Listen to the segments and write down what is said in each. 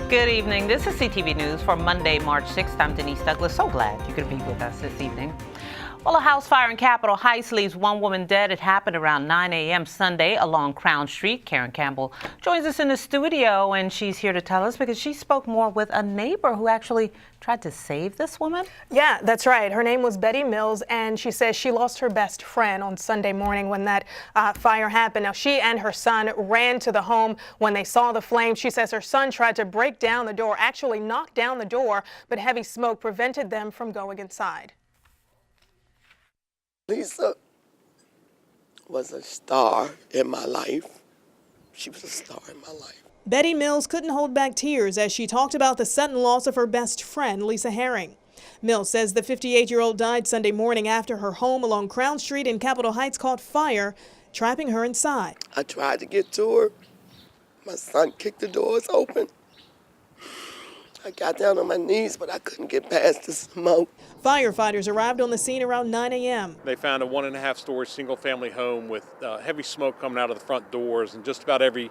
Good evening. This is CTV News for Monday, March 6th. I'm Denise Douglas. So glad you could be with us this evening. Well, a house fire in Capitol Heights leaves one woman dead. It happened around 9 a.m. Sunday along Crown Street. Karen Campbell joins us in the studio, and she's here to tell us because she spoke more with a neighbor who actually tried to save this woman. Yeah, that's right. Her name was Betty Mills, and she says she lost her best friend on Sunday morning when that fire happened. Now, she and her son ran to the home when they saw the flames. She says her son tried to break down the door, actually knocked down the door, but heavy smoke prevented them from going inside. Lisa was a star in my life. She was a star in my life. Betty Mills couldn't hold back tears as she talked about the sudden loss of her best friend, Lisa Herring. Mills says the 58-year-old died Sunday morning after her home along Crown Street in Capitol Heights caught fire, trapping her inside. I tried to get to her. My son kicked the doors open. I got down on my knees, but I couldn't get past the smoke. Firefighters arrived on the scene around 9 a.m. They found a 1.5-story single-family home with heavy smoke coming out of the front doors and just about every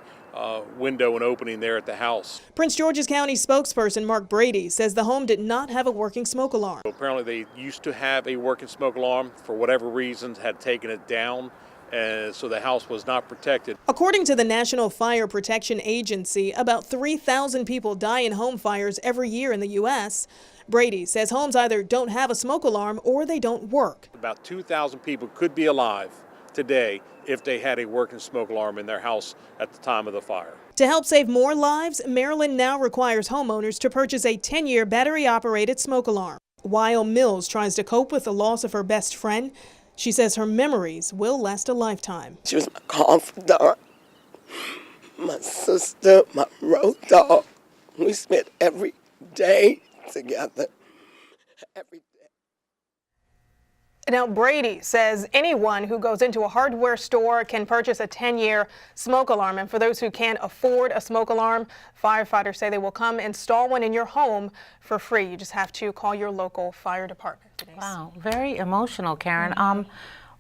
window and opening there at the house. Prince George's County spokesperson Mark Brady says the home did not have a working smoke alarm. Apparently they used to have a working smoke alarm. For whatever reasons, had taken it down, and so the house was not protected. According to the National Fire Protection Agency, about 3,000 people die in home fires every year in the U.S. Brady says homes either don't have a smoke alarm or they don't work. About 2,000 people could be alive today if they had a working smoke alarm in their house at the time of the fire. To help save more lives, Maryland now requires homeowners to purchase a 10-year battery-operated smoke alarm. While Mills tries to cope with the loss of her best friend, she says her memories will last a lifetime. She was my confidant, my sister, my road dog. We spent every day together, every day. Now, Brady says anyone who goes into a hardware store can purchase a 10-year smoke alarm. And for those who can't afford a smoke alarm, firefighters say they will come install one in your home for free. You just have to call your local fire department. Denise. Wow, very emotional, Karen.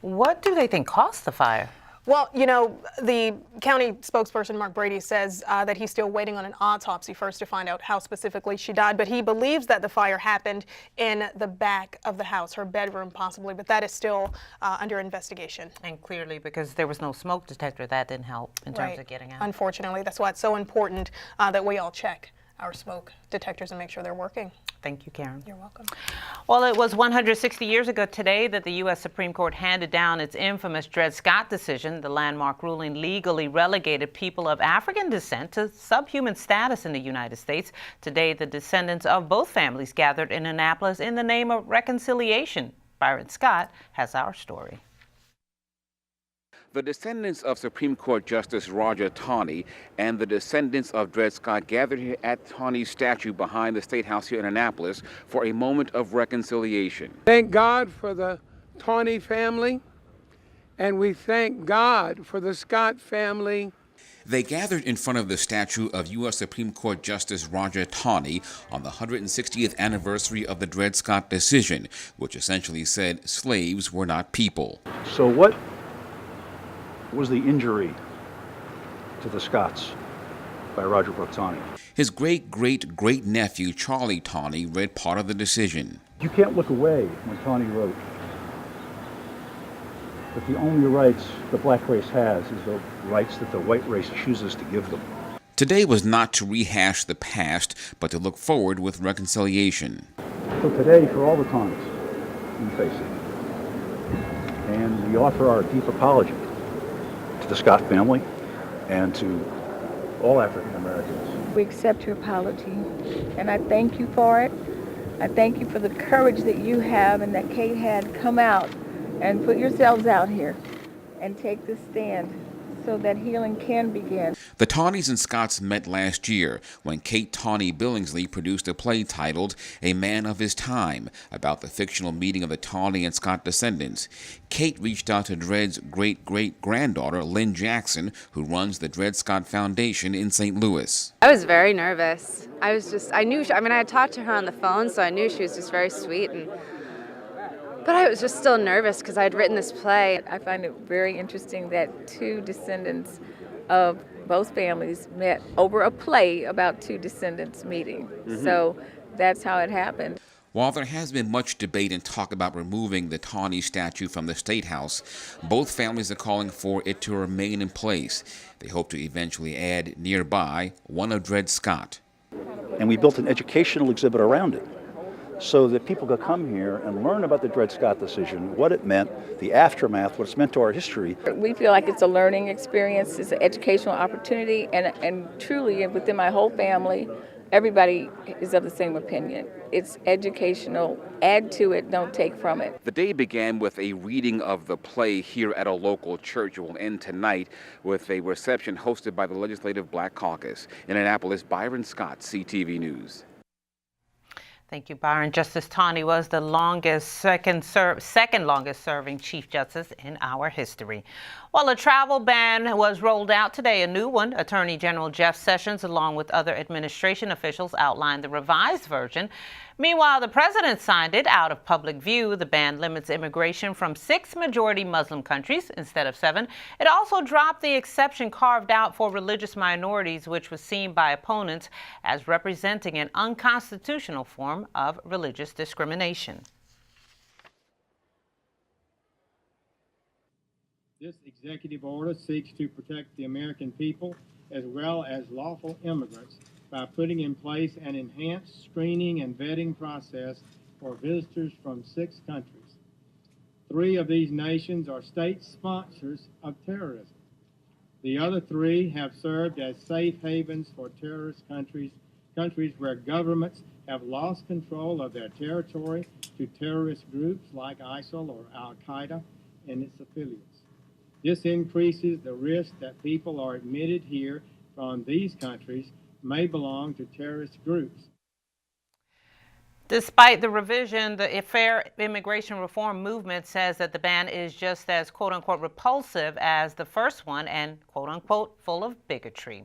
What do they think caused the fire? Well, you know, the county spokesperson, Mark Brady, says that he's still waiting on an autopsy first to find out how specifically she died. But he believes that the fire happened in the back of the house, her bedroom possibly. But that is still under investigation. And clearly, because there was no smoke detector, that didn't help in terms of getting out. Unfortunately, that's why it's so important that we all check our smoke detectors and make sure they're working. Thank you, Karen. You're welcome. Well, it was 160 years ago today that the U.S. Supreme Court handed down its infamous Dred Scott decision. The landmark ruling legally relegated people of African descent to subhuman status in the United States. Today, the descendants of both families gathered in Annapolis in the name of reconciliation. Byron Scott has our story. The descendants of Supreme Court Justice Roger Taney and the descendants of Dred Scott gathered here at Taney's statue behind the State House here in Annapolis for a moment of reconciliation. Thank God for the Taney family, and we thank God for the Scott family. They gathered in front of the statue of U.S. Supreme Court Justice Roger Taney on the 160th anniversary of the Dred Scott decision, which essentially said slaves were not people. So what was the injury to the Scotts by Roger Brooke Taney? His great-great-great-nephew, Charlie Taney, read part of the decision. You can't look away when Taney wrote that the only rights the black race has is the rights that the white race chooses to give them. Today was not to rehash the past, but to look forward with reconciliation. So today, for all the Taneys, we face it. And we offer our deep apology to the Scott family and to all African Americans. We accept your apology, and I thank you for it. I thank you for the courage that you have and that Kate had. Come out and put yourselves out here and take this stand so that healing can begin. The Taneys and Scotts met last year when Kate Taney Billingsley produced a play titled A Man of His Time about the fictional meeting of the Taney and Scott descendants. Kate reached out to Dred's great-great-granddaughter, Lynn Jackson, who runs the Dred Scott Foundation in St. Louis. I was very nervous. I had talked to her on the phone, so I knew she was just very sweet, but I was just still nervous because I had written this play. I find it very interesting that two descendants of both families met over a play about two descendants meeting. So that's how it happened. While there has been much debate and talk about removing the Tawney statue from the State House, both families are calling for it to remain in place. They hope to eventually add nearby one of Dred Scott. And we built an educational exhibit around it so that people could come here and learn about the Dred Scott decision, what it meant, the aftermath, what it's meant to our history. We feel like it's a learning experience, it's an educational opportunity, and truly within my whole family, everybody is of the same opinion. It's educational. Add to it, don't take from it. The day began with a reading of the play here at a local church. It will end tonight with a reception hosted by the Legislative Black Caucus. In Annapolis, Byron Scott, CTV News. Thank you, Byron. Justice Tawney was the second longest serving Chief Justice in our history. While a travel ban was rolled out today, a new one, Attorney General Jeff Sessions, along with other administration officials, outlined the revised version. Meanwhile, the president signed it out of public view. The ban limits immigration from 6 majority Muslim countries instead of 7. It also dropped the exception carved out for religious minorities, which was seen by opponents as representing an unconstitutional form of religious discrimination. This executive order seeks to protect the American people as well as lawful immigrants by putting in place an enhanced screening and vetting process for visitors from 6 countries. 3 of these nations are state sponsors of terrorism. The other 3 have served as safe havens for terrorist countries where governments have lost control of their territory to terrorist groups like ISIL or Al-Qaeda and its affiliates. This increases the risk that people are admitted here from these countries may belong to terrorist groups. Despite the revision, the Fair Immigration Reform movement says that the ban is just as quote-unquote repulsive as the first one and quote-unquote full of bigotry.